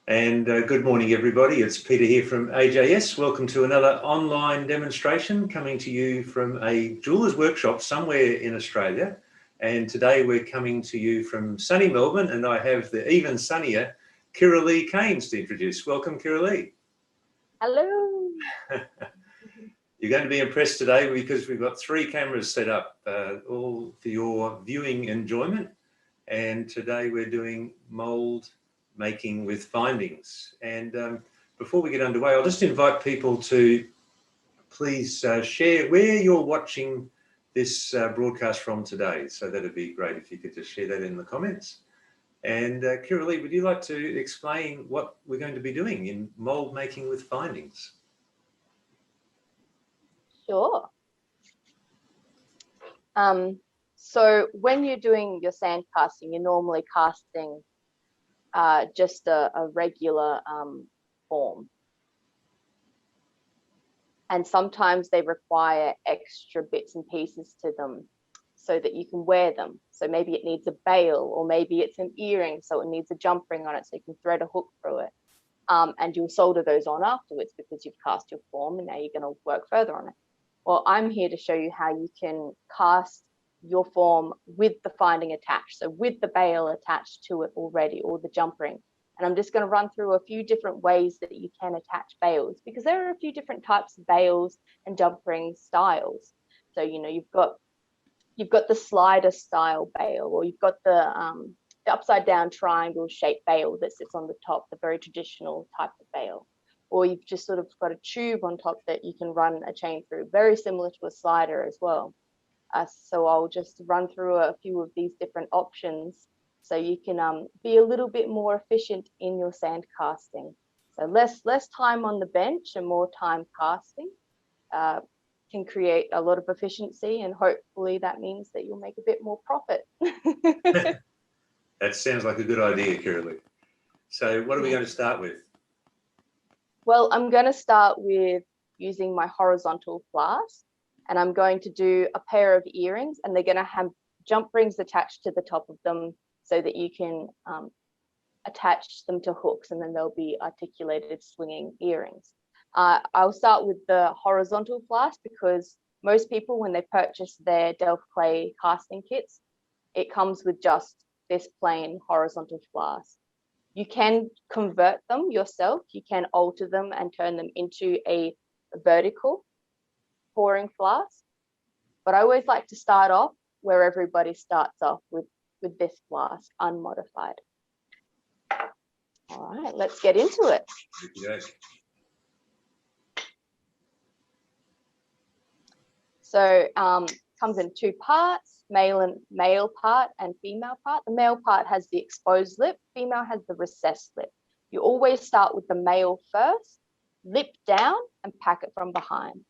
And good morning, everybody. It's Peter here from AJS. Welcome to another online demonstration coming to you from a jeweller's workshop somewhere in Australia. And today we're coming to you from sunny Melbourne, and I have the even sunnier Kirra-lea Caynes to introduce. Welcome, Kirra-lea. Hello. You're going to be impressed today because we've got 3 cameras set up, all for your viewing enjoyment. And today we're doing mould making with findings. And before we get underway, I'll just invite people to please share where you're watching this broadcast from today. So that'd be great if you could just share that in the comments. And Kirra-lea, would you like to explain what we're going to be doing in mould making with findings? Sure. So when you're doing your sand casting, you're normally casting just a regular form. And sometimes they require extra bits and pieces to them so that you can wear them. So maybe it needs a bail, or maybe it's an earring, so it needs a jump ring on it so you can thread a hook through it. And you'll solder those on afterwards because you've cast your form and now you're going to work further on it. Well, I'm here to show you how you can cast your form with the finding attached, so with the bail attached to it already, or the jump ring. And I'm just going to run through a few different ways that you can attach bails, because there are a few different types of bails and jump ring styles. So you've got the slider style bail, or you've got the upside down triangle shaped bail that sits on the top, the very traditional type of bail. Or you've just sort of got a tube on top that you can run a chain through, very similar to a slider as well. So I'll just run through a few of these different options so you can be a little bit more efficient in your sand casting. So less time on the bench and more time casting can create a lot of efficiency, and hopefully that means that you'll make a bit more profit. That sounds like a good idea, Kirra-lea. So what are we going to start with? Well, I'm going to start with using my horizontal flask, and I'm going to do a pair of earrings, and they're going to have jump rings attached to the top of them so that you can attach them to hooks, and then they'll be articulated swinging earrings. I'll start with the horizontal flask because most people, when they purchase their Delft clay casting kits, it comes with just this plain horizontal flask. You can convert them yourself. You can alter them and turn them into a vertical pouring flask. But I always like to start off where everybody starts off with this flask, unmodified. All right, let's get into it. Okay. So comes in 2 parts, male part and female part. The male part has the exposed lip, female has the recessed lip. You always start with the male first, lip down, and pack it from behind.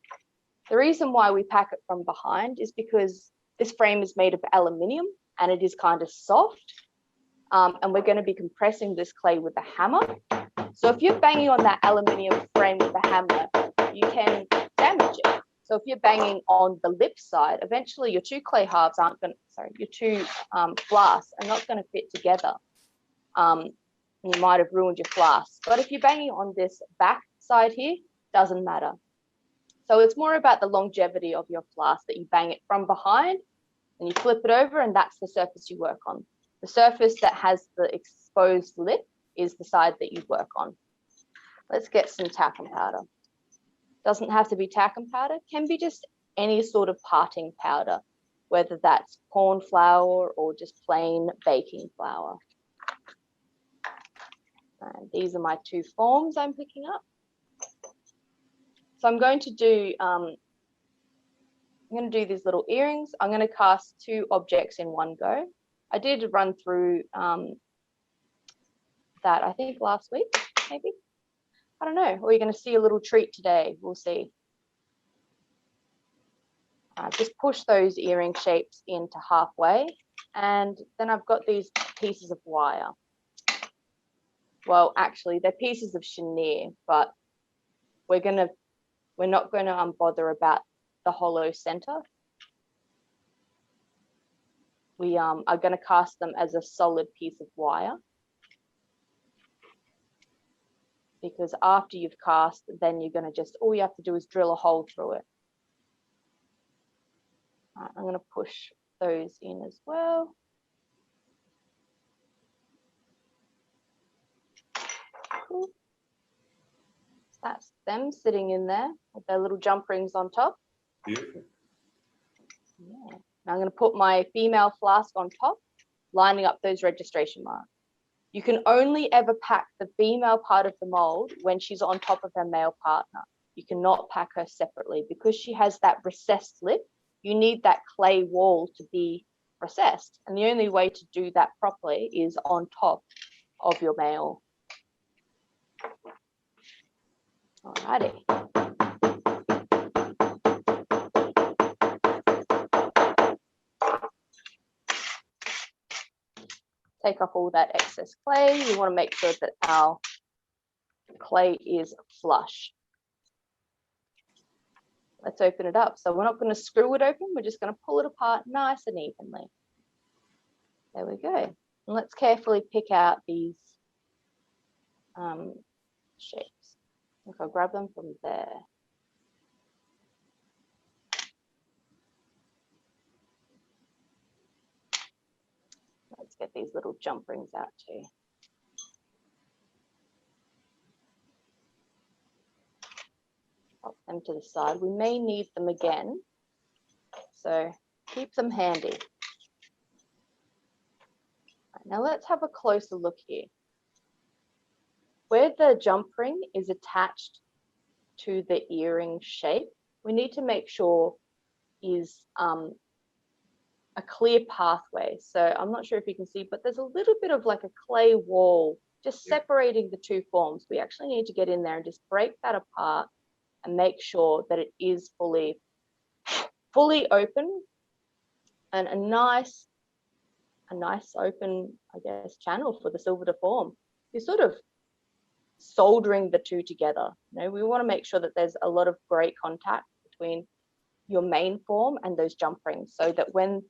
The reason why we pack it from behind is because this frame is made of aluminium and it is kind of soft. And we're going to be compressing this clay with a hammer. So if you're banging on that aluminium frame with a hammer, you can damage it. So if you're banging on the lip side, eventually your 2 clay halves your 2 flasks are not going to fit together. You might have ruined your flask. But if you're banging on this back side here, doesn't matter. So it's more about the longevity of your flask, that you bang it from behind and you flip it over, and that's the surface you work on. The surface that has the exposed lip is the side that you work on. Let's get some talcum powder. Doesn't have to be talcum powder, can be just any sort of parting powder, whether that's corn flour or just plain baking flour. And these are my 2 forms I'm picking up. So I'm going to do these little earrings. I'm going to cast 2 objects in one go. I did run through that, I think, last week, maybe. I don't know. Or you're going to see a little treat today. We'll see. Just push those earring shapes into halfway. And then I've got these pieces of wire. Well, actually, they're pieces of chenille, but we're not going to bother about the hollow center. We are going to cast them as a solid piece of wire. because after you've cast, then you're going to just, all you have to do is drill a hole through it. All right, I'm going to push those in as well. Cool. That's them sitting in there with their little jump rings on top. Beautiful. Yeah. Now I'm going to put my female flask on top, lining up those registration marks. You can only ever pack the female part of the mold when she's on top of her male partner. You cannot pack her separately because she has that recessed lip. You need that clay wall to be recessed. And the only way to do that properly is on top of your male. Alrighty. Take off all that excess clay. We want to make sure that our clay is flush. Let's open it up. So we're not going to screw it open. We're just going to pull it apart nice and evenly. There we go. And let's carefully pick out these shapes. I think I'll grab them from there. Let's get these little jump rings out too. Pop them to the side. We may need them again, so keep them handy. Right, now let's have a closer look here. Where the jump ring is attached to the earring shape, we need to make sure is a clear pathway. So I'm not sure if you can see, but there's a little bit of like a clay wall just separating the two forms. We actually need to get in there and just break that apart and make sure that it is fully open and a nice open, I guess, channel for the silver to form. You're sort of soldering the two together. You know, we want to make sure that there's a lot of great contact between your main form and those jump rings, so that when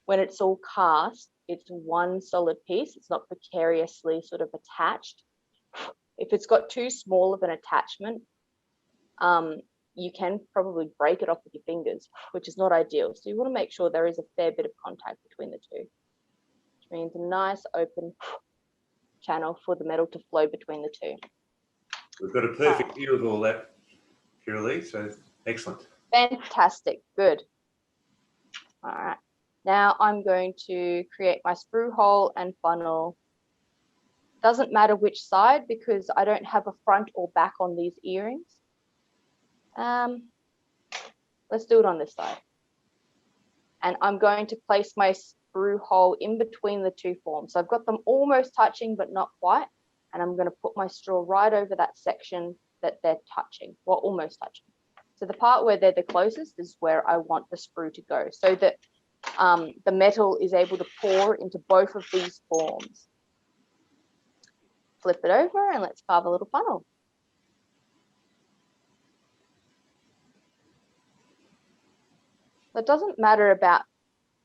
it's all cast, it's one solid piece. It's not precariously sort of attached. If it's got too small of an attachment, you can probably break it off with your fingers, which is not ideal. So you want to make sure there is a fair bit of contact between the two, which means a nice open channel for the metal to flow between the two. We've got a perfect view of all that, Kirra-lea, so excellent. Fantastic, good. All right, now I'm going to create my sprue hole and funnel. Doesn't matter which side because I don't have a front or back on these earrings. Let's do it on this side. And I'm going to place my sprue hole in between the two forms. So I've got them almost touching, but not quite. And I'm going to put my straw right over that section that they're touching, or almost touching. So the part where they're the closest is where I want the sprue to go, so that the metal is able to pour into both of these forms. Flip it over and let's carve a little funnel. So it doesn't matter about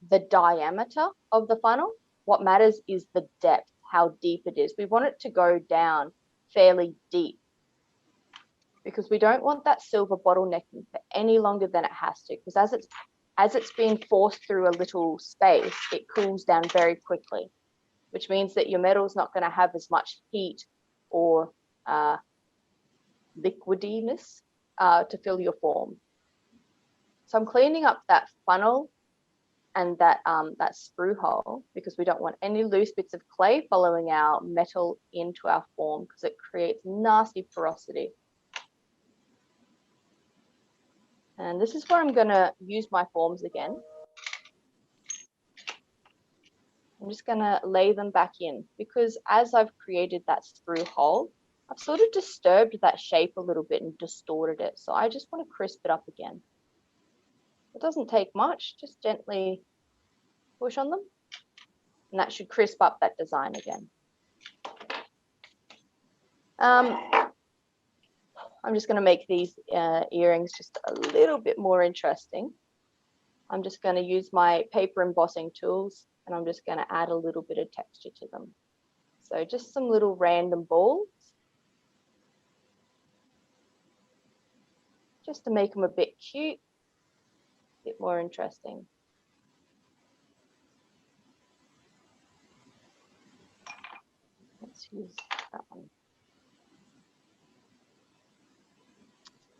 the diameter of the funnel. What matters is the depth, how deep it is. We want it to go down fairly deep, because we don't want that silver bottlenecking for any longer than it has to, because as it's being forced through a little space, it cools down very quickly, which means that your metal is not going to have as much heat or liquidiness to fill your form. So I'm cleaning up that funnel and that sprue hole, because we don't want any loose bits of clay following our metal into our form, because it creates nasty porosity. And this is where I'm going to use my forms again. I'm just going to lay them back in, because as I've created that sprue hole, I've sort of disturbed that shape a little bit and distorted it. So I just want to crisp it up again. It doesn't take much, just gently push on them, and that should crisp up that design again. I'm just going to make these earrings just a little bit more interesting. I'm just going to use my paper embossing tools, and I'm just going to add a little bit of texture to them. So just some little random balls. just to make them a bit cute, a bit more interesting. Let's use that one.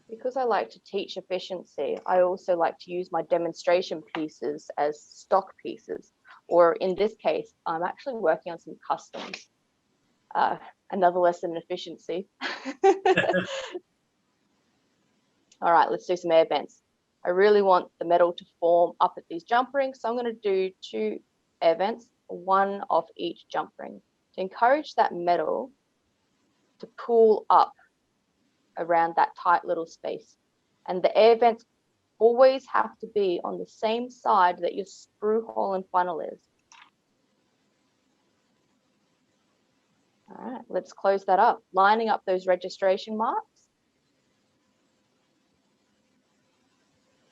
Because I like to teach efficiency, I also like to use my demonstration pieces as stock pieces, or in this case, I'm actually working on some customs. Another lesson in efficiency. All right, let's do some air vents. I really want the metal to form up at these jump rings, so I'm going to do 2 air vents, 1 off each jump ring, to encourage that metal to pull up around that tight little space. And the air vents always have to be on the same side that your sprue hole and funnel is. All right, let's close that up, lining up those registration marks.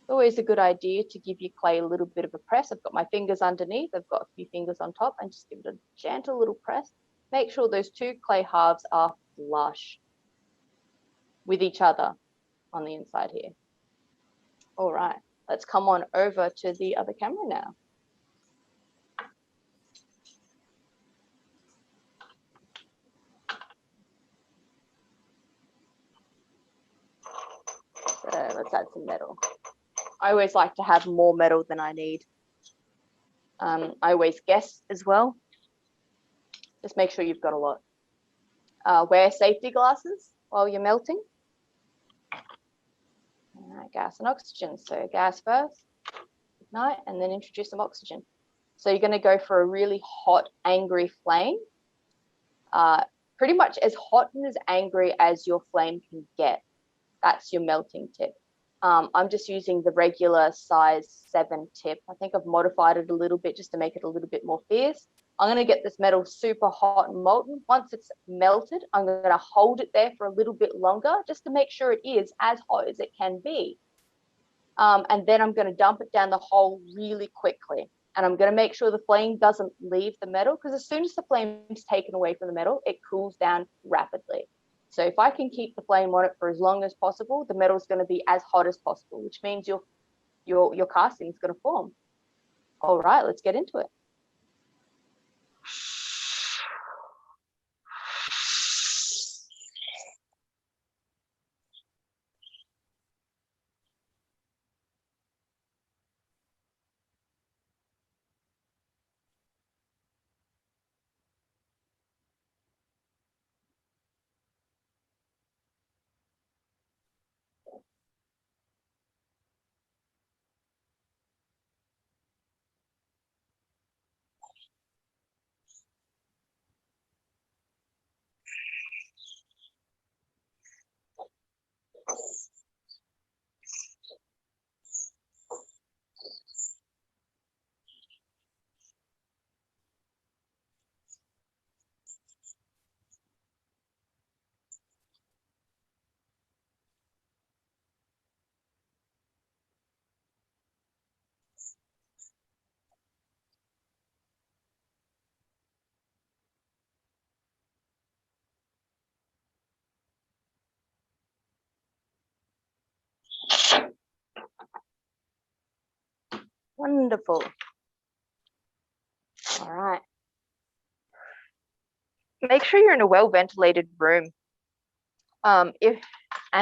It's always a good idea to give your clay a little bit of a press. I've got my fingers underneath, I've got a few fingers on top, and just give it a gentle little press. Make sure those 2 clay halves are flush with each other on the inside here. All right, let's come on over to the other camera now. So let's add some metal. I always like to have more metal than I need. I always guess as well. Just make sure you've got a lot. Wear safety glasses while you're melting. All right, gas and oxygen. So gas first, ignite, and then introduce some oxygen. So you're going to go for a really hot, angry flame. Pretty much as hot and as angry as your flame can get. That's your melting tip. I'm just using the regular size 7 tip. I think I've modified it a little bit just to make it a little bit more fierce. I'm going to get this metal super hot and molten. Once it's melted, I'm going to hold it there for a little bit longer just to make sure it is as hot as it can be. And then I'm going to dump it down the hole really quickly. And I'm going to make sure the flame doesn't leave the metal, because as soon as the flame is taken away from the metal, it cools down rapidly. So if I can keep the flame on it for as long as possible, the metal is going to be as hot as possible, which means your casting is going to form. All right, let's get into it. Wonderful. All right. Make sure you're in a well-ventilated room. And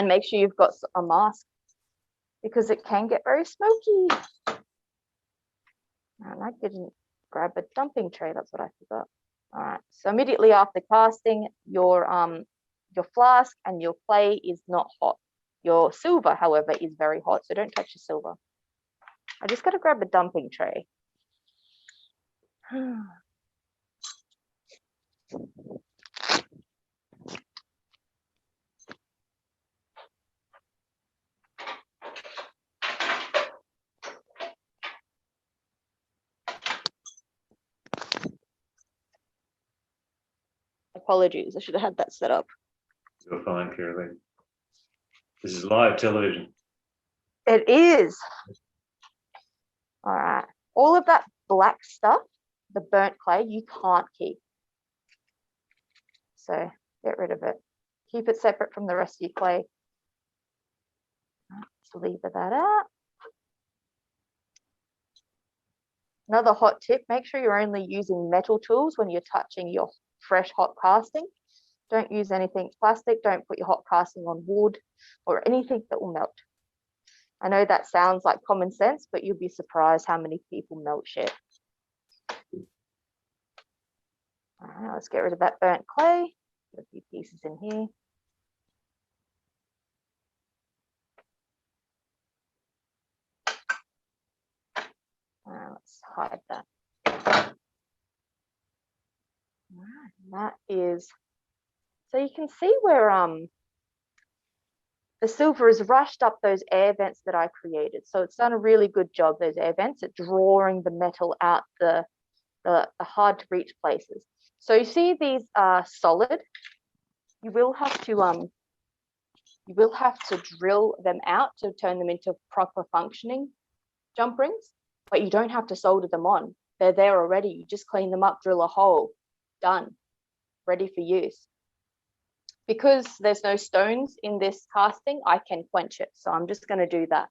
make sure you've got a mask, because it can get very smoky. And I didn't grab a dumping tray. That's what I forgot. All right. So immediately after casting, your flask and your clay is not hot. Your silver, however, is very hot. So don't touch your silver. I just got to grab a dumping tray. Apologies, I should have had that set up. You're fine, Kirra-lea. This is live television. It is. All right. All of that black stuff, the burnt clay, you can't keep. So get rid of it. Keep it separate from the rest of your clay. Let's lever that out. Another hot tip, make sure you're only using metal tools when you're touching your fresh hot casting. Don't use anything plastic. Don't put your hot casting on wood or anything that will melt. I know that sounds like common sense, but you'll be surprised how many people melt shit. All right, let's get rid of that burnt clay. Put a few pieces in here. Let's hide that. All right, that is, so you can see where the silver has rushed up those air vents that I created. So it's done a really good job, those air vents, at drawing the metal out the hard to reach places. So you see these are solid. You will have to drill them out to turn them into proper functioning jump rings, but you don't have to solder them on. They're there already. You just clean them up, drill a hole, done, ready for use. Because there's no stones in this casting, I can quench it. So I'm just going to do that.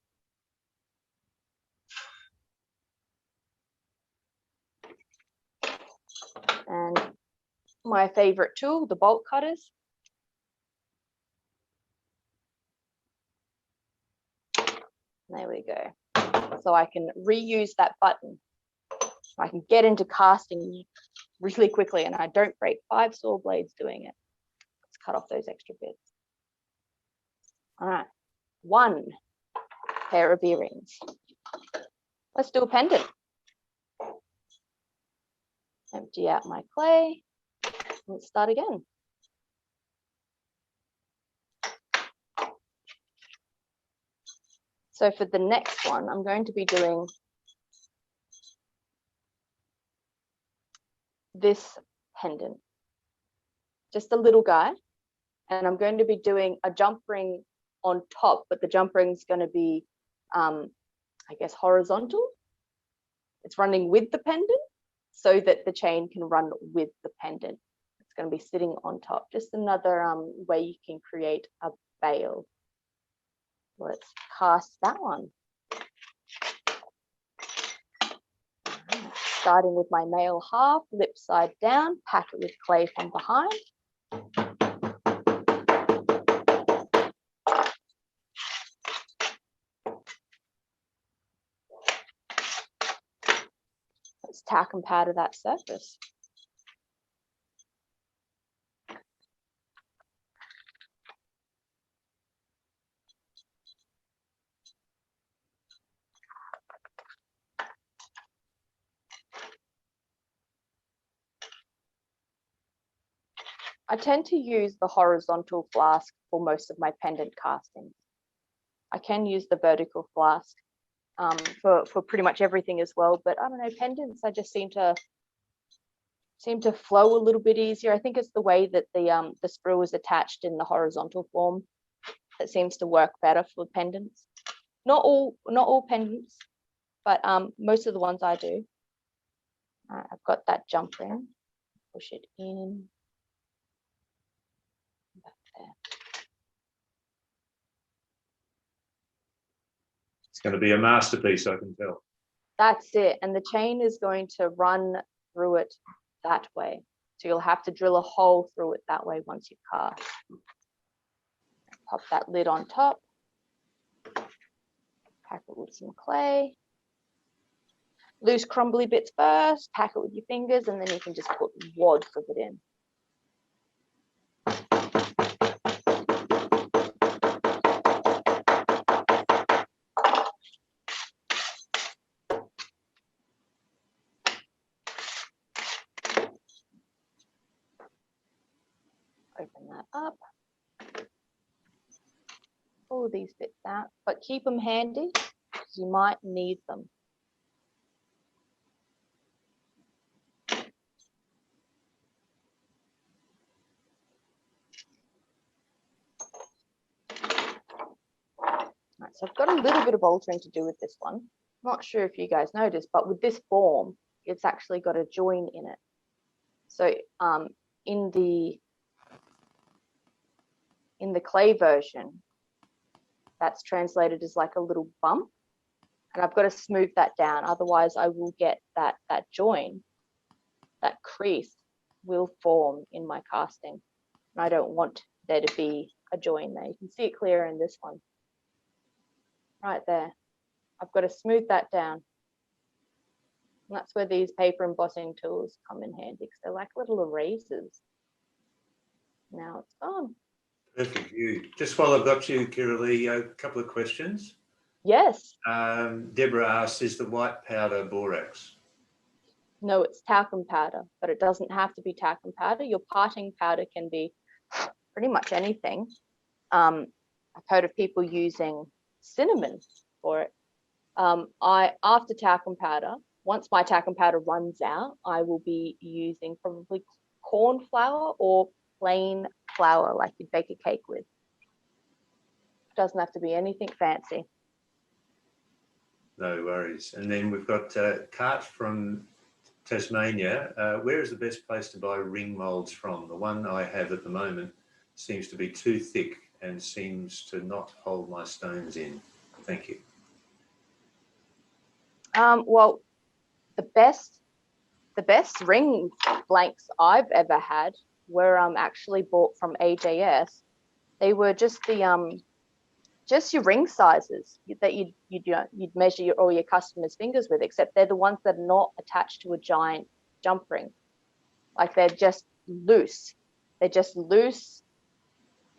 And my favorite tool, the bolt cutters. There we go. So I can reuse that button. I can get into casting really quickly and I don't break 5 saw blades doing it. Let's cut off those extra bits. All right, 1 pair of earrings. Let's do a pendant. Empty out my clay. Let's start again. So for the next one, I'm going to be doing this pendant, just a little guy. And I'm going to be doing a jump ring on top, but the jump ring is going to be, I guess, horizontal. It's running with the pendant so that the chain can run with the pendant. It's going to be sitting on top. Just another way you can create a veil. Let's cast that one. Starting with my male half, lip side down, pack it with clay from behind. Let's tack and powder that surface. I tend to use the horizontal flask for most of my pendant castings. I can use the vertical flask for pretty much everything as well, but I don't know, pendants, I just seem to flow a little bit easier. I think it's the way that the sprue is attached in the horizontal form that seems to work better for pendants. Not all pendants, but most of the ones I do. All right, I've got that jump ring. Push it in. There. It's going to be a masterpiece, I can tell. That's it. And the chain is going to run through it that way. So you'll have to drill a hole through it that way once you cast. Pop that lid on top. Pack it with some clay. Loose crumbly bits first. Pack it with your fingers, and then you can just put wads of it in. Open that up. Pull these bits out, but keep them handy because you might need them. Right, so I've got a little bit of altering to do with this one. I'm not sure if you guys noticed, but with this form, it's actually got a join in it. So in the clay version, that's translated as like a little bump. And I've got to smooth that down. Otherwise I will get that join, that crease will form in my casting. And I don't want there to be a join there. You can see it clearer in this one. Right there. I've got to smooth that down. And that's where these paper embossing tools come in handy, because they're like little erasers. Now it's gone. Perfect view. Just while I've got you, Kirra-lea, a couple of questions. Yes. Deborah asks, is the white powder borax? No, it's talcum powder, but it doesn't have to be talcum powder. Your parting powder can be pretty much anything. I've heard of people using cinnamon for it. After talcum powder, once my talcum powder runs out, I will be using probably corn flour or plain flour like you'd bake a cake with. It doesn't have to be anything fancy. No worries. And then we've got Cart from Tasmania. Where is the best place to buy ring moulds from? The one I have at the moment seems to be too thick and seems to not hold my stones in. Thank you. Well, the best ring blanks I've ever had were actually bought from AJS. They were just the just your ring sizes that you'd measure all your customers' fingers with, except they're the ones that are not attached to a giant jump ring. Like they're just loose. They're just loose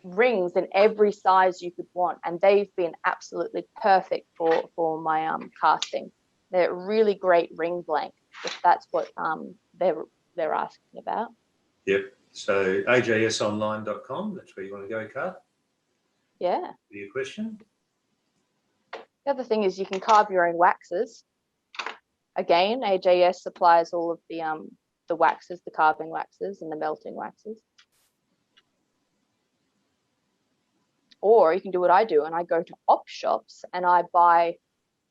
rings in every size you could want, and they've been absolutely perfect for my casting. They're really great ring blank, if that's what they're asking about. Yep. So ajsonline.com, that's where you want to go, Cart. Yeah. For your question. The other thing is you can carve your own waxes. Again, AJS supplies all of the waxes, the carving waxes and the melting waxes. Or you can do what I do, and I go to op shops and I buy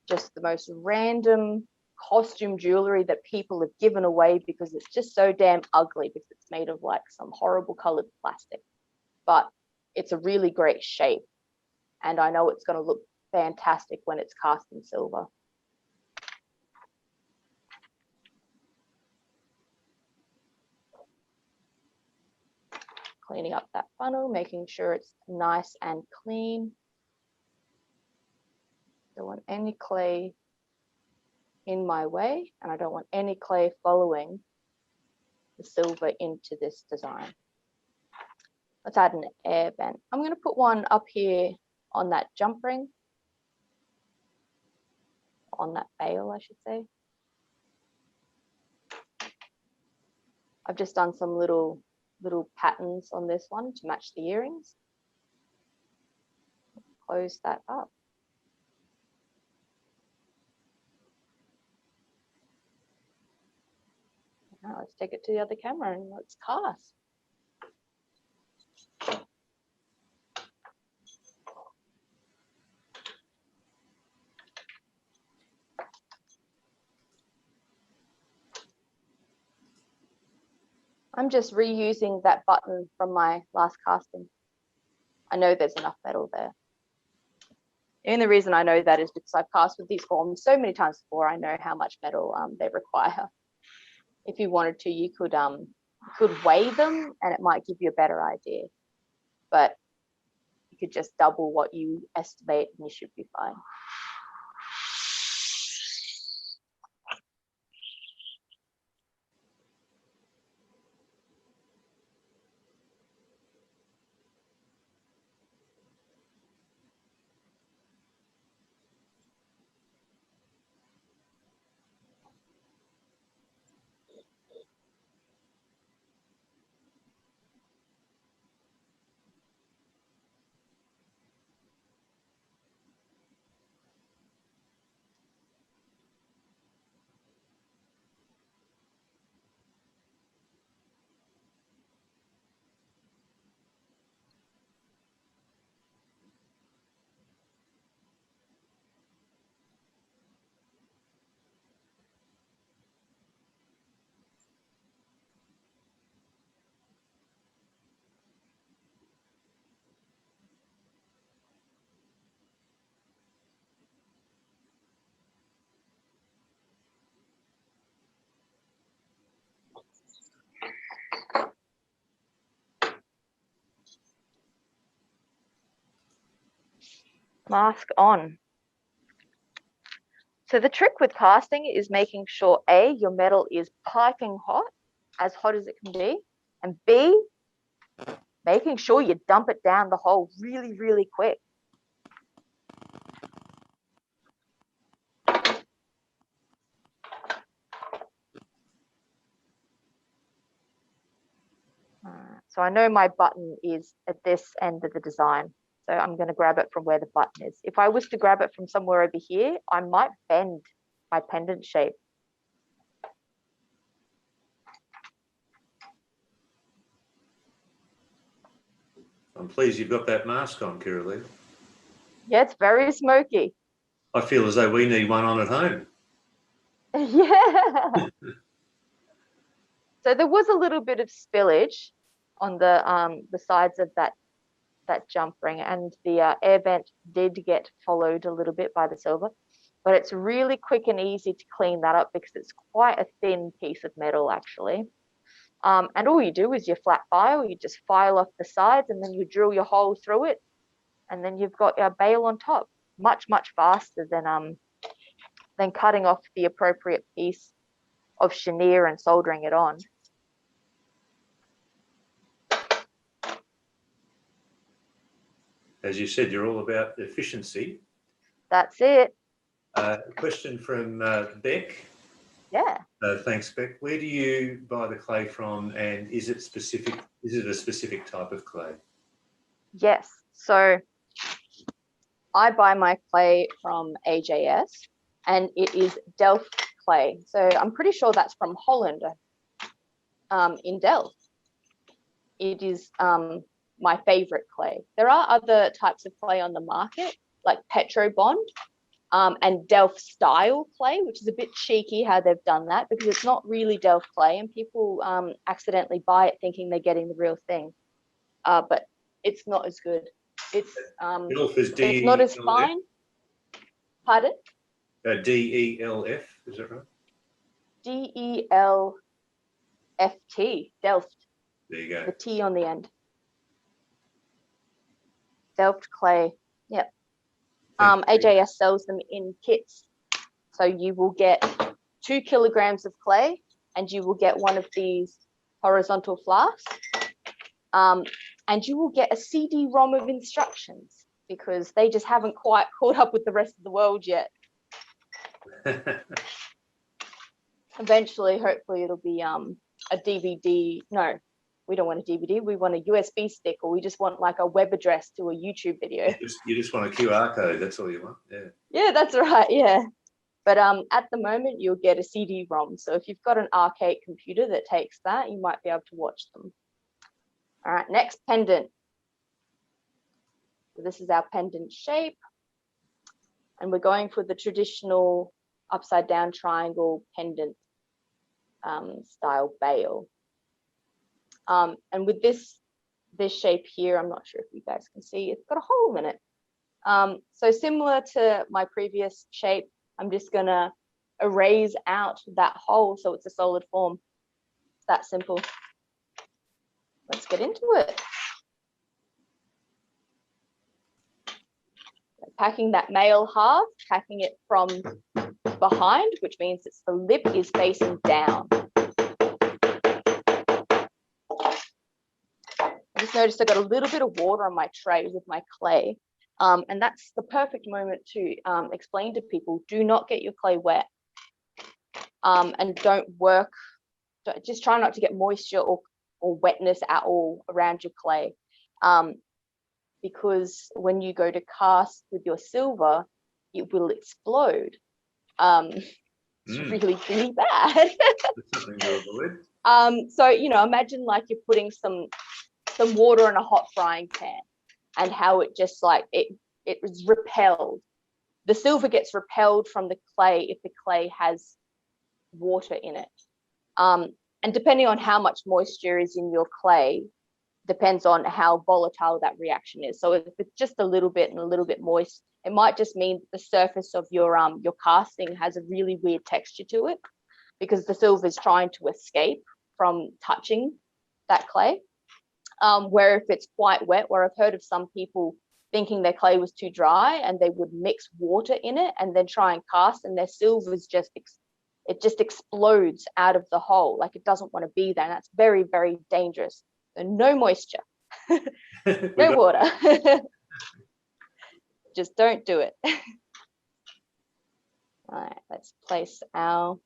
just the most random costume jewelry that people have given away because it's just so damn ugly, because it's made of like some horrible colored plastic. But it's a really great shape, and I know it's going to look fantastic when it's cast in silver. Cleaning up that funnel, making sure it's nice and clean. Don't want any clay in my way, and I don't want any clay following the silver into this design. Let's add an air vent. I'm going to put one up here on that jump ring, on that bail, I should say. I've just done some little patterns on this one to match the earrings. Close that up. Now let's take it to the other camera and let's cast. I'm just reusing that button from my last casting. I know there's enough metal there. And the reason I know that is because I've cast with these forms so many times before. I know how much metal they require. If you wanted to, you could weigh them and it might give you a better idea. But you could just double what you estimate and you should be fine. Mask on. So the trick with casting is making sure A, your metal is piping hot as it can be, and B, making sure you dump it down the hole really, really quick. So I know my button is at this end of the design. So I'm going to grab it from where the button is. If I was to grab it from somewhere over here, I might bend my pendant shape. I'm pleased you've got that mask on, Kirra-lea. Yeah, it's very smoky. I feel as though we need one on at home. Yeah. So there was a little bit of spillage on the sides of that jump ring, and the air vent did get followed a little bit by the silver, but it's really quick and easy to clean that up because it's quite a thin piece of metal actually. And all you do is your flat file, you just file off the sides and then you drill your hole through it, and then you've got your bail on top. Much faster than cutting off the appropriate piece of chenille and soldering it on. As you said, you're all about efficiency. That's it. A question from Beck. Yeah. Thanks, Beck. Where do you buy the clay from, and is it specific? Is it a specific type of clay? Yes. So I buy my clay from AJS, and it is Delft clay. So I'm pretty sure that's from Holland, in Delft. It is my favorite clay. There are other types of clay on the market, like Petrobond, and Delft style clay, which is a bit cheeky how they've done that because it's not really Delft clay, and people accidentally buy it thinking they're getting the real thing, but it's not as good. It's it's not as fine. Pardon? DELF, is that right? DELFT, Delft. There you go. The T on the end. Delft clay. Yep. AJS sells them in kits. So you will get 2 kilograms of clay and you will get one of these horizontal flasks. And you will get a CD-ROM of instructions because they just haven't quite caught up with the rest of the world yet. Eventually, hopefully it'll be a DVD. No, we don't want a DVD. We want a USB stick, or we just want like a web address to a YouTube video. You just want a QR code. That's all you want. Yeah. Yeah, that's right. Yeah. But at the moment, you'll get a CD-ROM. So if you've got an arcade computer that takes that, you might be able to watch them. All right, next pendant. So this is our pendant shape. And we're going for the traditional upside down triangle pendant style bail. And with this shape here, I'm not sure if you guys can see, it's got a hole in it. So similar to my previous shape, I'm just gonna erase out that hole so it's a solid form. It's that simple. Let's get into it. Packing that male half, packing it from behind, which means it's the lip is facing down. I just noticed I got a little bit of water on my tray with my clay. And that's the perfect moment to explain to people, do not get your clay wet. And just try not to get moisture or wetness at all around your clay. Because when you go to cast with your silver, it will explode. It's really, really bad. Something to avoid. So, imagine like you're putting some water in a hot frying pan and how it just like, it is repelled. The silver gets repelled from the clay if the clay has water in it. And depending on how much moisture is in your clay, depends on how volatile that reaction is. So if it's just a little bit and a little bit moist, it might just mean the surface of your casting has a really weird texture to it because the silver is trying to escape from touching that clay. Where if it's quite wet, where I've heard of some people thinking their clay was too dry, and they would mix water in it and then try and cast, and their silver's just it just explodes out of the hole. Like, it doesn't want to be there. And that's very, very dangerous. So no moisture, no water. Just don't do it. All right, let's place our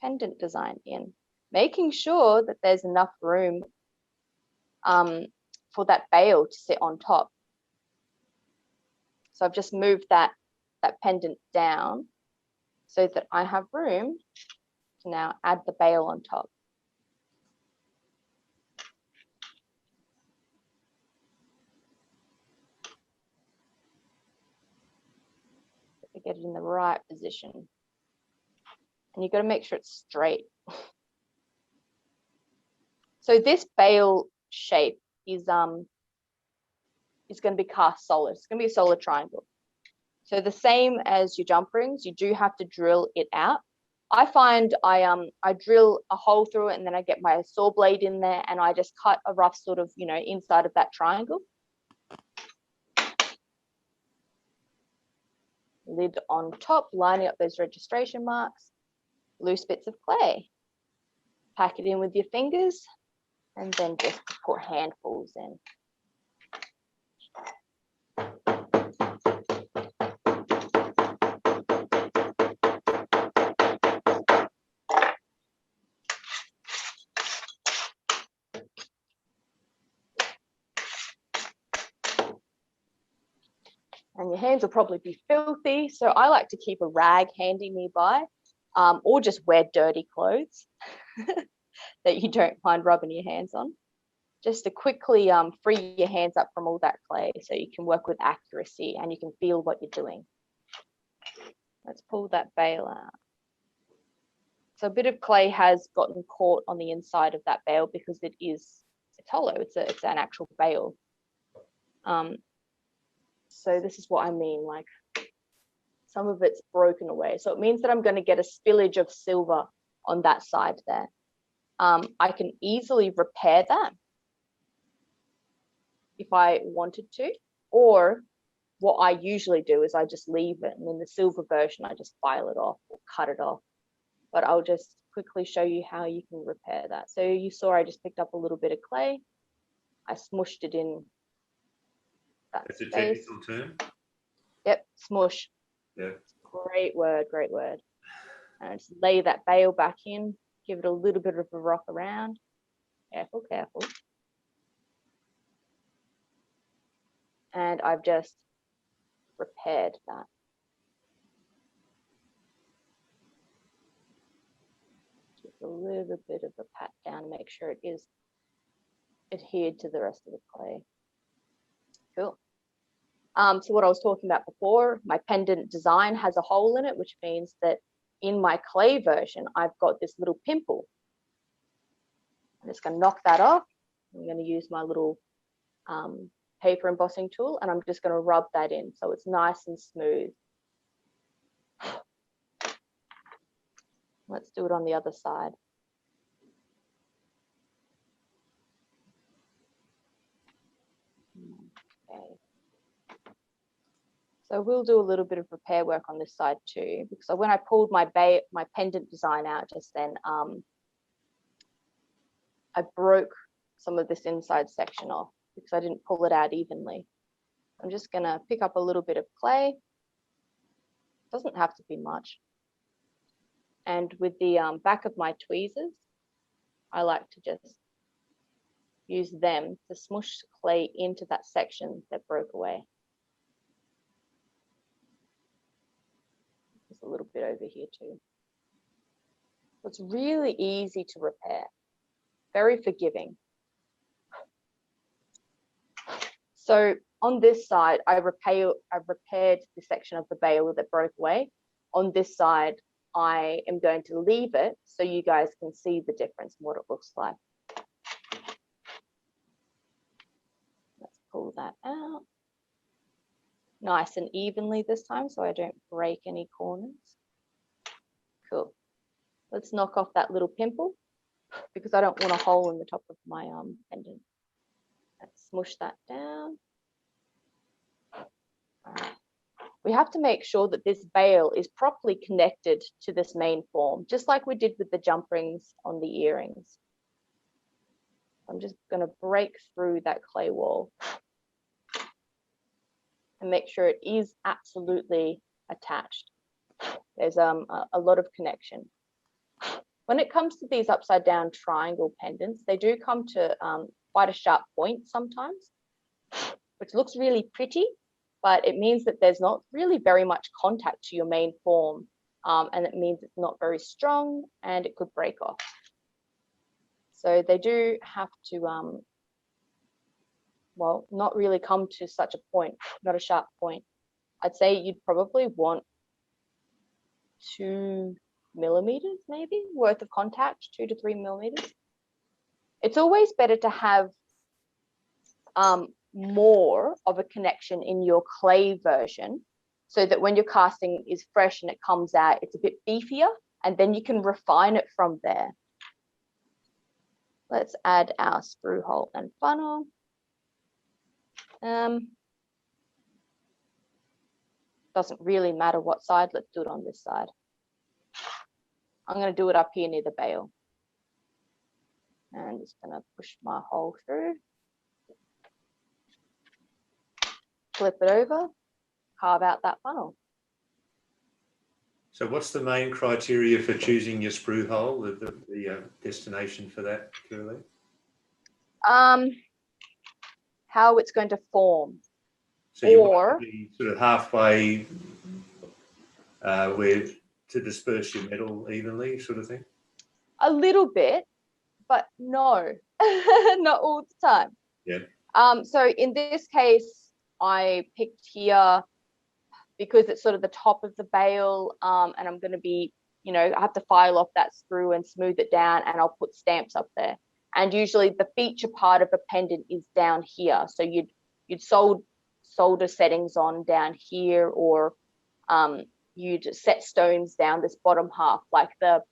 pendant design in, making sure that there's enough room for that bail to sit on top. So I've just moved that pendant down so that I have room to now add the bail on top. Get it in the right position, and you've got to make sure it's straight. So this bail shape is going to be cast solid. It's going to be a solid triangle. So the same as your jump rings, you do have to drill it out. I find I drill a hole through it, and then I get my saw blade in there, and I just cut a rough sort of, you know, inside of that triangle. Lid on top, lining up those registration marks, loose bits of clay. Pack it in with your fingers, and then just put handfuls in. And your hands will probably be filthy, so I like to keep a rag handy nearby, or just wear dirty clothes that you don't mind rubbing your hands on, just to quickly free your hands up from all that clay so you can work with accuracy and you can feel what you're doing. Let's pull that bail out. So a bit of clay has gotten caught on the inside of that bail because it's hollow, it's an actual bail. So this is what I mean, like some of it's broken away. So it means that I'm going to get a spillage of silver on that side there. I can easily repair that if I wanted to, or what I usually do is I just leave it, and in the silver version, I just file it off or cut it off. But I'll just quickly show you how you can repair that. So you saw I just picked up a little bit of clay. I smushed it in. That's a technical term. Yep, smush. Yeah. Great word, great word. And just lay that bail back in, give it a little bit of a rock around. Careful, careful. And I've just repaired that. Just a little bit of a pat down to make sure it is adhered to the rest of the clay. Cool. So what I was talking about before, my pendant design has a hole in it, which means that in my clay version, I've got this little pimple. I'm just going to knock that off. I'm going to use my little paper embossing tool, and I'm just going to rub that in so it's nice and smooth. Let's do it on the other side. Okay. So we'll do a little bit of repair work on this side too, because when I pulled my pendant design out just then, I broke some of this inside section off because I didn't pull it out evenly. I'm just going to pick up a little bit of clay. Doesn't have to be much. And with the back of my tweezers, I like to just use them to smush clay into that section that broke away. There's a little bit over here too. It's really easy to repair, very forgiving. So on this side, I repaired the section of the bail that broke away. On this side, I am going to leave it so you guys can see the difference and what it looks like. Let's pull that out. Nice and evenly this time so I don't break any corners. Cool. Let's knock off that little pimple because I don't want a hole in the top of my pendant. Let's smush that down. we have to make sure that this bail is properly connected to this main form, just like we did with the jump rings on the earrings. I'm just going to break through that clay wall and make sure it is absolutely attached. There's a lot of connection. When it comes to these upside down triangle pendants, they do come to quite a sharp point sometimes, which looks really pretty, but it means that there's not really very much contact to your main form, and it means it's not very strong and it could break off. So they do have to, well, not really come to such a point, not a sharp point. I'd say you'd probably want 2 millimeters maybe worth of contact, 2 to 3 millimeters. It's always better to have more of a connection in your clay version, so that when your casting is fresh and it comes out, it's a bit beefier, and then you can refine it from there. Let's add our sprue hole and funnel. Doesn't really matter what side. Let's do it on this side. I'm going to do it up here near the bail. And just going to push my hole through. Flip it over, carve out that funnel. So what's the main criteria for choosing your sprue hole, the destination for that, Kirra-lea? How it's going to form. So you want to be sort of halfway where to disperse your metal evenly, sort of thing? A little bit, but no, not all the time. Yeah. So in this case, I picked here because it's sort of the top of the bail, and I'm going to be, you know, I have to file off that sprue and smooth it down, and I'll put stamps up there. And usually the feature part of a pendant is down here. So you'd solder settings on down here, or you'd set stones down this bottom half. Like the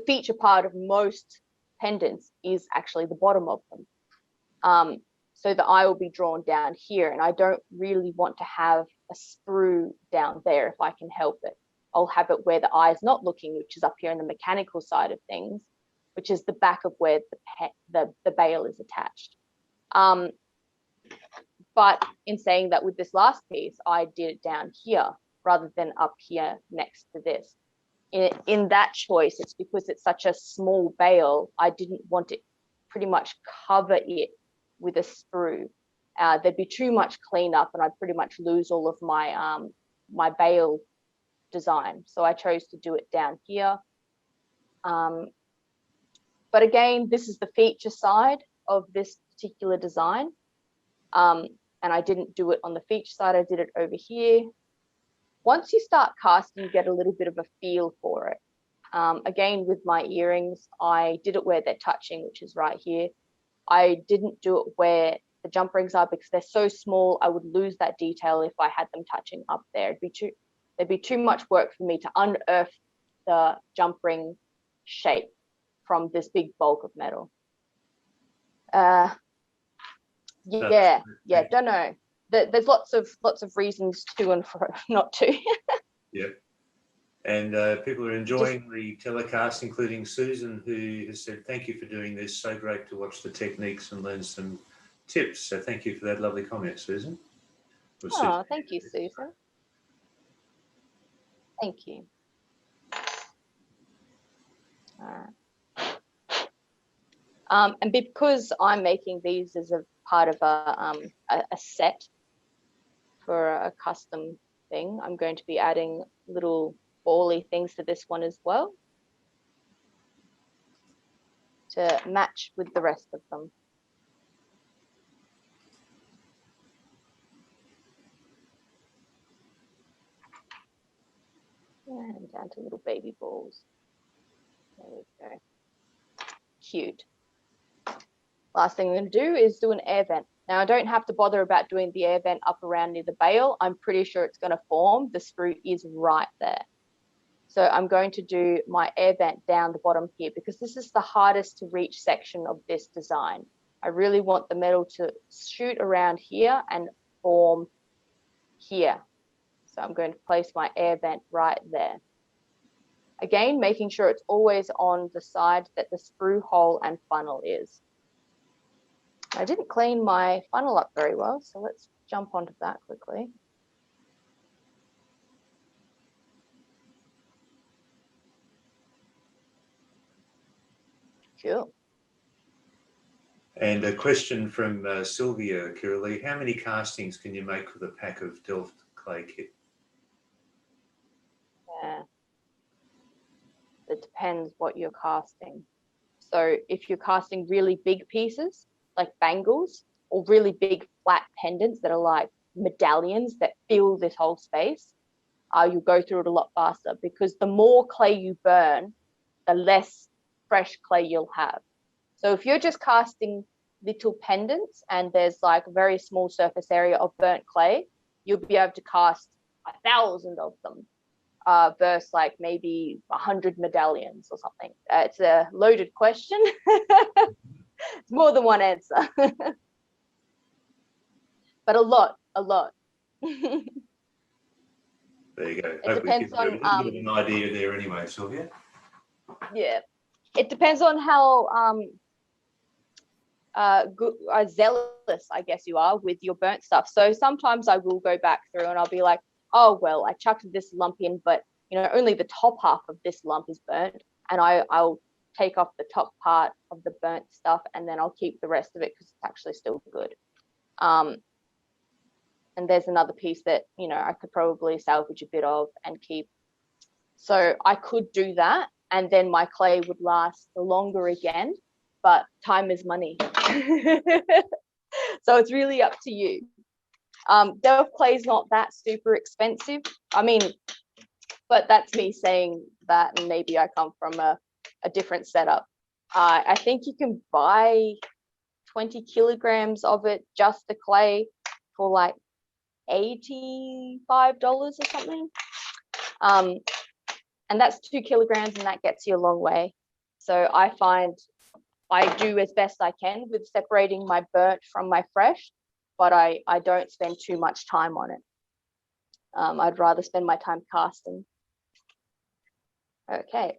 feature part of most pendants is actually the bottom of them. So the eye will be drawn down here, and I don't really want to have a sprue down there if I can help it. I'll have it where the eye is not looking, which is up here in the mechanical side of things, which is the back of where the bail is attached. But in saying that, with this last piece, I did it down here rather than up here next to this. In that choice, it's because it's such a small bail, I didn't want to pretty much cover it with a sprue. There'd be too much cleanup, and I'd pretty much lose all of my my bail design. So I chose to do it down here. But again, this is the feature side of this particular design. And I didn't do it on the feature side, I did it over here. Once you start casting, you get a little bit of a feel for it. Again, with my earrings, I did it where they're touching, which is right here. I didn't do it where the jump rings are because they're so small, I would lose that detail if I had them touching up there. There'd be too much work for me to unearth the jump ring shape from this big bulk of metal. Don't know. There's lots of reasons to and for not to. Yeah. And people are enjoying the telecast, including Susan, who has said, thank you for doing this. So great to watch the techniques and learn some tips. So thank you for that lovely comment, Susan. Oh, thank you, Susan. Thank you. And because I'm making these as a part of a set for a custom thing, I'm going to be adding little bally things to this one as well to match with the rest of them. And down to little baby balls. There we go. Cute. Last thing I'm going to do is do an air vent. Now I don't have to bother about doing the air vent up around near the bail. I'm pretty sure it's going to form. The sprue is right there. So I'm going to do my air vent down the bottom here because this is the hardest to reach section of this design. I really want the metal to shoot around here and form here. So I'm going to place my air vent right there. Again, making sure it's always on the side that the sprue hole and funnel is. I didn't clean my funnel up very well, so let's jump onto that quickly. Cool. And a question from Sylvia, Kirra-lea, how many castings can you make with a pack of Delft clay kit? Yeah. It depends what you're casting. So if you're casting really big pieces, like bangles, or really big flat pendants that are like medallions that fill this whole space, you'll go through it a lot faster, because the more clay you burn, the less fresh clay you'll have. So if you're just casting little pendants and there's like a very small surface area of burnt clay, you'll be able to cast 1,000 of them versus like maybe 100 medallions or something. It's a loaded question. It's more than one answer. But a lot. There you go. It depends on a little bit of an idea there anyway, Sylvia. Yeah, it depends on how zealous, I guess, you are with your burnt stuff. So sometimes I will go back through and I'll be like, oh well, I chucked this lump in, but you know, only the top half of this lump is burnt, and I'll take off the top part of the burnt stuff, and then I'll keep the rest of it because it's actually still good. And there's another piece that, you know, I could probably salvage a bit of and keep. So I could do that, and then my clay would last longer again, but time is money. So it's really up to you. Delft clay is not that super expensive. I mean, but that's me saying that, and maybe I come from a different setup. I think you can buy 20 kilograms of it, just the clay, for like $85 or something. And that's 2 kilograms, and that gets you a long way. So I find I do as best I can with separating my burnt from my fresh, but I don't spend too much time on it. I'd rather spend my time casting. Okay,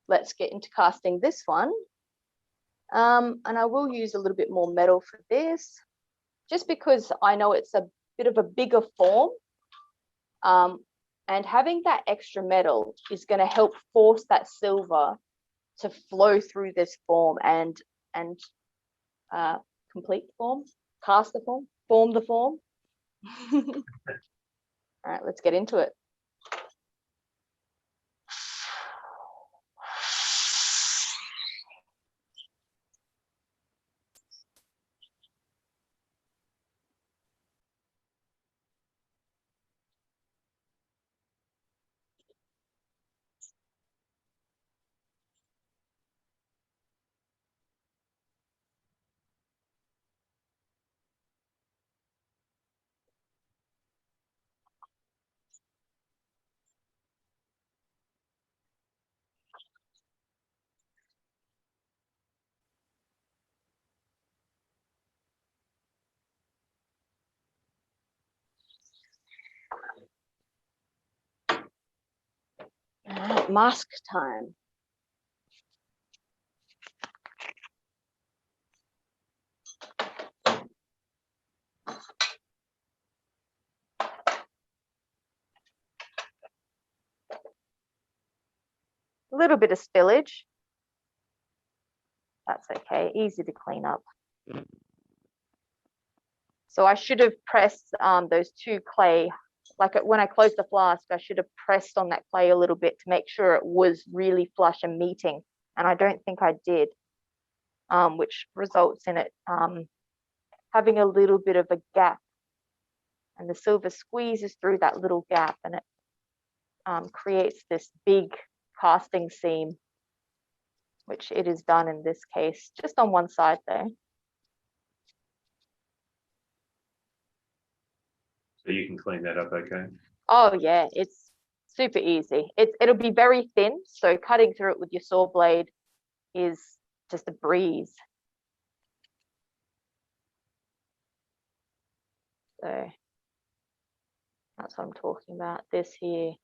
let's get into casting this one. And I will use a little bit more metal for this, just because I know it's a bit of a bigger form. And having that extra metal is going to help force that silver to flow through this form and complete the form, cast the form, form the form. All right, let's get into it. Mask time. A little bit of spillage. That's okay, easy to clean up. So I should have pressed those 2 clay, like when I closed the flask, I should have pressed on that clay a little bit to make sure it was really flush and meeting. And I don't think I did, which results in it having a little bit of a gap. And the silver squeezes through that little gap, and it creates this big casting seam, which it is done in this case, just on one side there. So you can clean that up okay? Oh yeah, it's super easy. It'll be very thin, so cutting through it with your saw blade is just a breeze. So That's what I'm talking about, this here.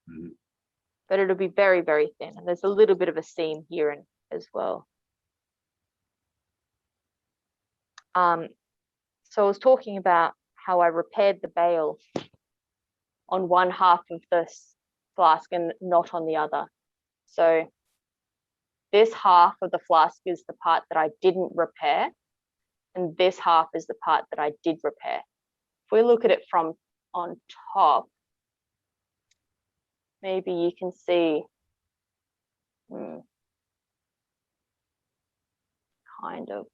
Mhm. But it'll be very, very thin. And there's a little bit of a seam here as well. So I was talking about how I repaired the bale on one half of this flask and not on the other. So this half of the flask is the part that I didn't repair, and this half is the part that I did repair. If we look at it from on top, maybe you can see kind of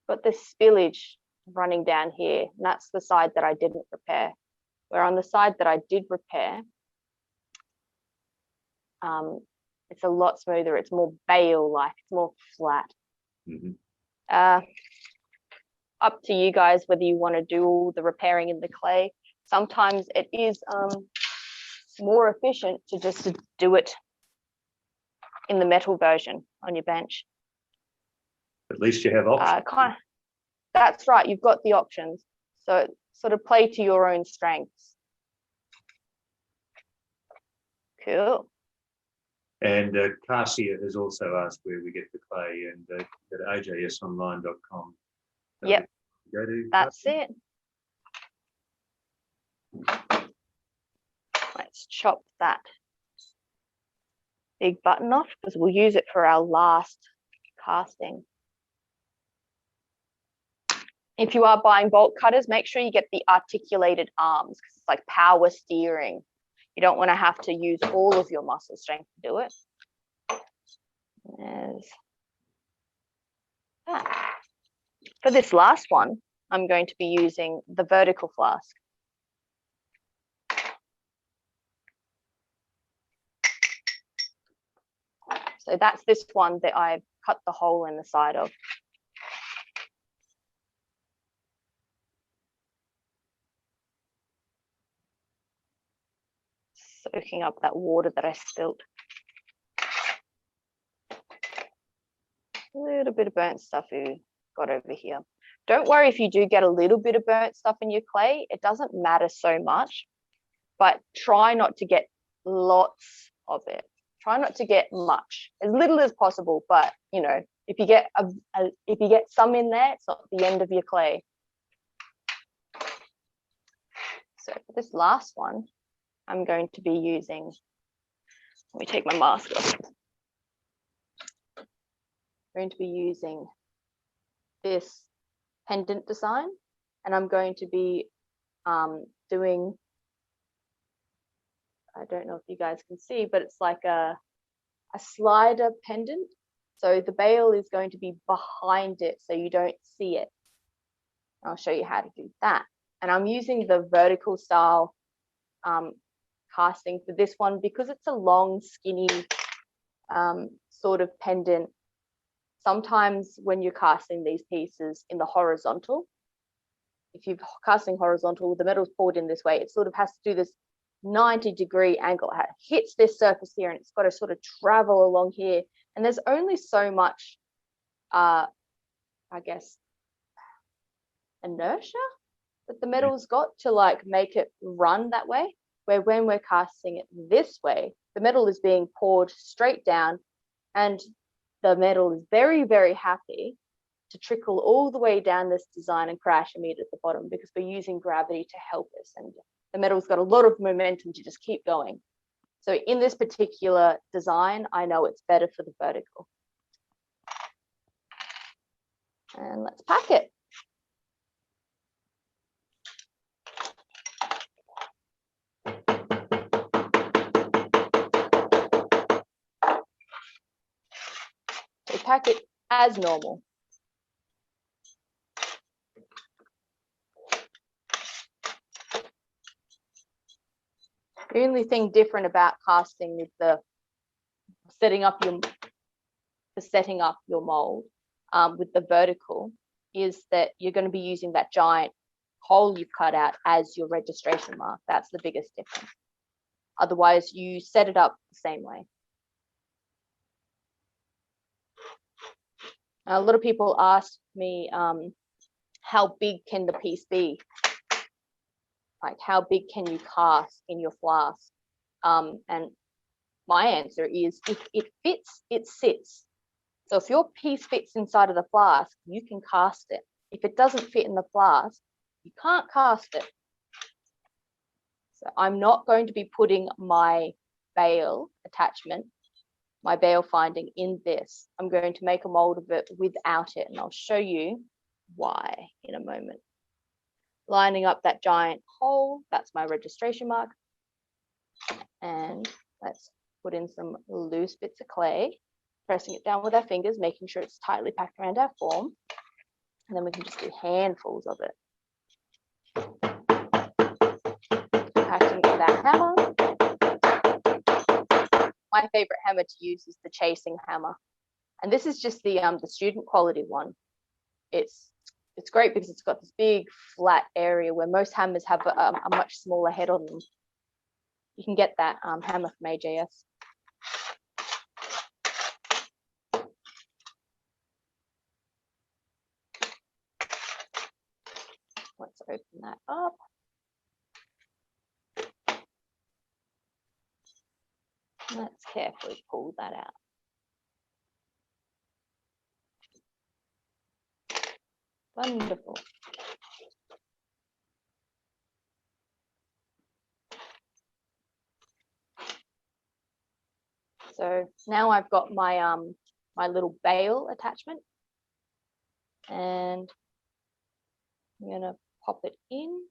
got this spillage running down here, and that's the side that I didn't repair. Where on the side that I did repair, it's a lot smoother. It's more bale-like. It's more flat. Up to you guys whether you want to do all the repairing in the clay. Sometimes it is more efficient to just do it in the metal version on your bench. At least you have options. That's right. You've got the options. So sort of play to your own strengths. Cool. And Cassia has also asked where we get the clay, and go to ajsonline.com. Yep, go to that's it. Let's chop that big button off because we'll use it for our last casting. If you are buying bolt cutters, make sure you get the articulated arms because it's like power steering. You don't want to have to use all of your muscle strength to do it. There's that. For this last one, I'm going to be using the vertical flask. So that's this one that I've cut the hole in the side of. Soaking up that water that I spilt. A little bit of burnt stuff you got over here. Don't worry if you do get a little bit of burnt stuff in your clay. It doesn't matter so much, but try not to get lots of it. Try not to get much, as little as possible. But you know, if you get if you get some in there, it's not the end of your clay. So for this last one, I'm going to be using. Let me take my mask off. I'm going to be using this Pendant Design, and I'm going to be doing. I don't know if you guys can see, but it's like a slider pendant. So the bale is going to be behind it so you don't see it. I'll show you how to do that. And I'm using the vertical style casting for this one because it's a long, skinny sort of pendant. Sometimes when you're casting these pieces in the horizontal, if you're casting horizontal, the metal's poured in this way, it sort of has to do this 90-degree angle. It hits this surface here and it's got to sort of travel along here. And there's only so much, I guess, inertia that the metal's got to like make it run that way. Where when we're casting it this way, the metal is being poured straight down and the metal is very, very happy to trickle all the way down this design and crash and meet at the bottom because we're using gravity to help us. And the metal's got a lot of momentum to just keep going. So in this particular design, I know it's better for the vertical. And let's pack it. So pack it as normal. The only thing different about casting with the setting up your mold with the vertical is that you're going to be using that giant hole you've cut out as your registration mark. That's the biggest difference. Otherwise, you set it up the same way. A lot of people ask me, how big can the piece be? Like how big can you cast in your flask? And my answer is if it fits, it sits. So if your piece fits inside of the flask, you can cast it. If it doesn't fit in the flask, you can't cast it. So I'm not going to be putting my bale attachment, my bale finding in this. I'm going to make a mold of it without it, and I'll show you why in a moment. Lining up that giant hole, that's my registration mark. And let's put in some loose bits of clay, pressing it down with our fingers, making sure it's tightly packed around our form. And then we can just do handfuls of it. Packing it with our hammer. My favorite hammer to use is the chasing hammer. And this is just the student quality one. It's great because it's got this big flat area where most hammers have a much smaller head on them. You can get that hammer from AJS. Let's open that up. Let's carefully pull that out. Wonderful. So now I've got my my little bale attachment, and I'm going to pop it in,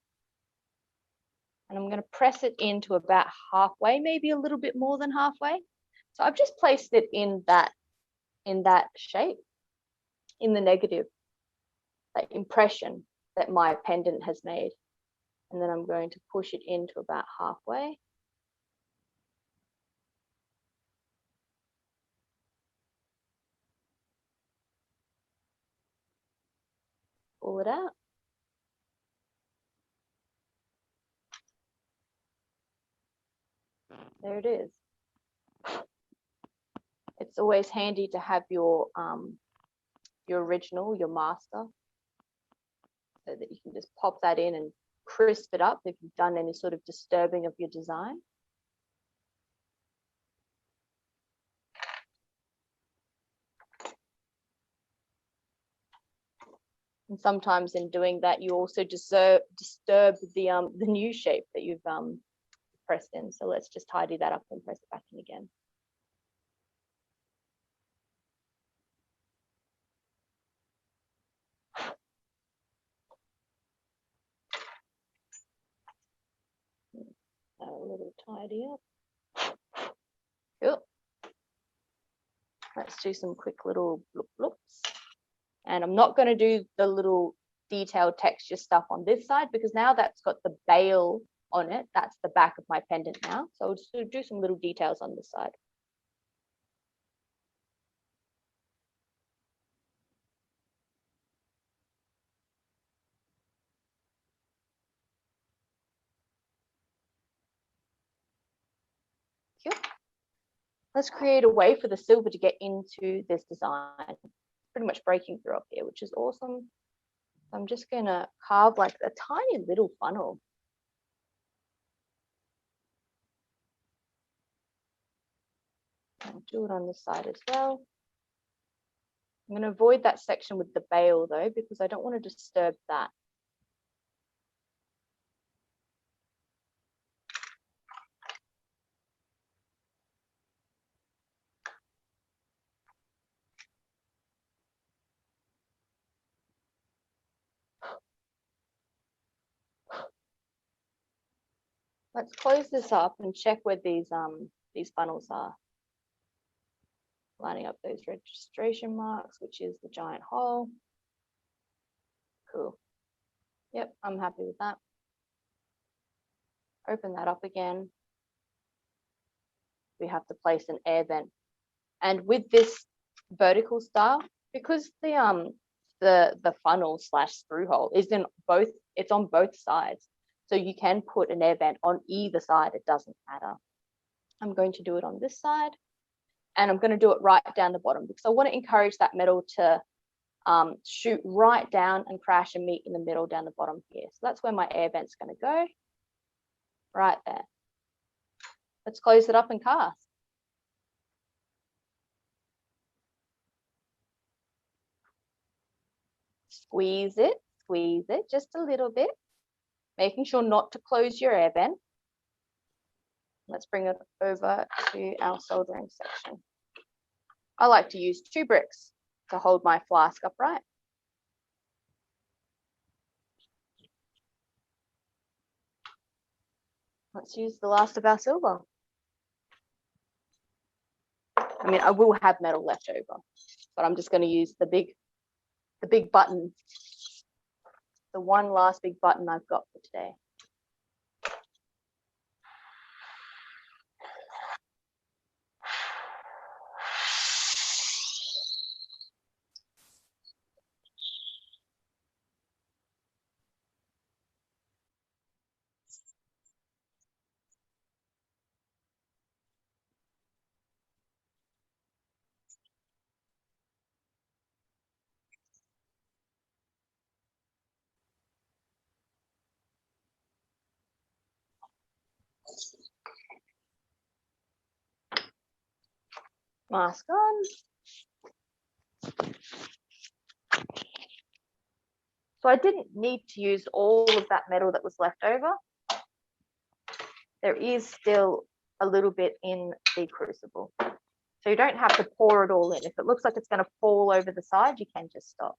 and I'm going to press it into about halfway, maybe a little bit more than halfway. So I've just placed it in that shape, in the negative, that impression that my pendant has made. And then I'm going to push it into about halfway. Pull it out. There it is. It's always handy to have your original, your master, so that you can just pop that in and crisp it up if you've done any sort of disturbing of your design. And sometimes in doing that, you also disturb the new shape that you've pressed in. So let's just tidy that up and press it back in again. A little tidy up. Cool. Let's do some quick little bloop bloops. And I'm not going to do the little detailed texture stuff on this side because now that's got the bale on it. That's the back of my pendant now. So I'll just do some little details on this side. Cool. Let's create a way for the silver to get into this design. It's pretty much breaking through up here, which is awesome. I'm just going to carve like a tiny little funnel. I'll do it on this side as well. I'm going to avoid that section with the bale though, because I don't want to disturb that. Let's close this up and check where these funnels are. Lining up those registration marks, which is the giant hole. Cool. Yep, I'm happy with that. Open that up again. We have to place an air vent. And with this vertical style, because the funnel / sprue hole is in both, it's on both sides. So you can put an air vent on either side, it doesn't matter. I'm going to do it on this side, and I'm going to do it right down the bottom because I want to encourage that metal to shoot right down and crash and meet in the middle down the bottom here. So that's where my air vent's going to go. right there. Let's close it up and cast. Squeeze it just a little bit, making sure not to close your air vent. Let's bring it over to our soldering section. I like to use 2 bricks to hold my flask upright. Let's use the last of our silver. I mean, I will have metal left over, but I'm just going to use the big button, the one last big button I've got for today. Mask on. So I didn't need to use all of that metal that was left over. There is still a little bit in the crucible. So you don't have to pour it all in. If it looks like it's going to fall over the side, you can just stop.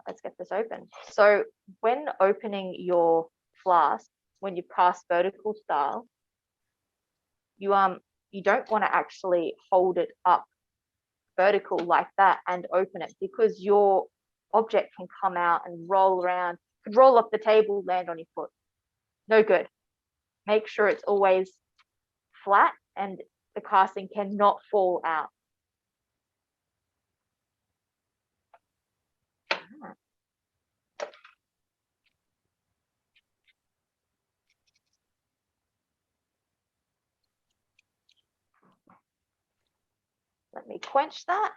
Let's get this open. So when opening your flask, when you cast vertical style, you don't want to actually hold it up vertical like that and open it, because your object can come out and roll around, could roll off the table, land on your foot. No good. Make sure it's always flat and the casting cannot fall out. Let me quench that.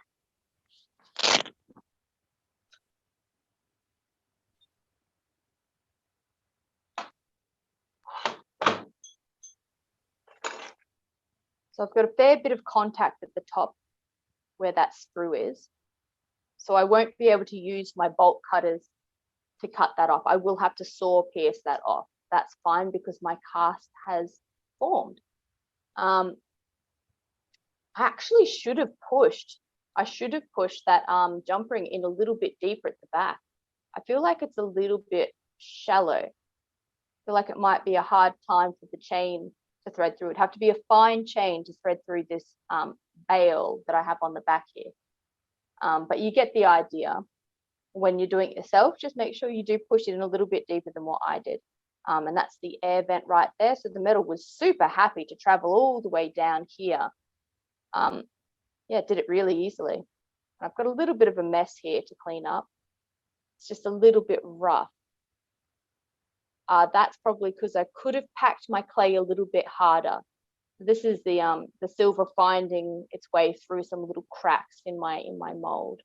So I've got a fair bit of contact at the top where that sprue is. So I won't be able to use my bolt cutters to cut that off. I will have to saw pierce that off. That's fine because my cast has formed. I actually should have pushed. I should have pushed that jump ring in a little bit deeper at the back. I feel like it's a little bit shallow. I feel like it might be a hard time for the chain to thread through. It'd have to be a fine chain to thread through this bail that I have on the back here. But you get the idea. When you're doing it yourself, just make sure you do push it in a little bit deeper than what I did. And that's the air vent right there. So the metal was super happy to travel all the way down here. Yeah, did it really easily. And I've got a little bit of a mess here to clean up. It's just a little bit rough. That's probably because I could have packed my clay a little bit harder. This is the silver finding its way through some little cracks in my mold.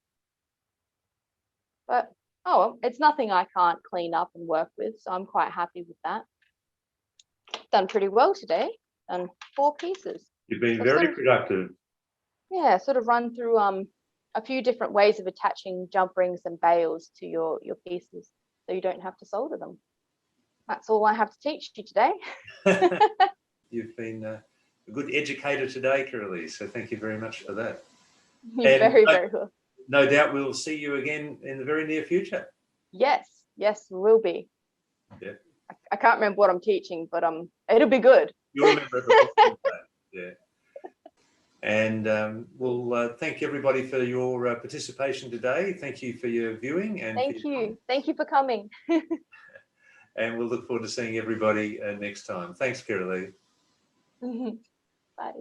But oh well, it's nothing I can't clean up and work with, so I'm quite happy with that. Done pretty well today. Done 4 pieces. You've been very productive. Yeah, sort of run through a few different ways of attaching jump rings and bails to your pieces, so you don't have to solder them. That's all I have to teach you today. You've been a good educator today, Kirra-lea, so thank you very much for that. You're very good. No doubt we'll see you again in the very near future. Yes, we will be. Yeah. I can't remember what I'm teaching, but it'll be good. You'll remember it. Yeah. And we'll thank everybody for your participation today. Thank you for your viewing. And Thank you for coming. And we'll look forward to seeing everybody next time. Thanks, Kirra-lea. Bye.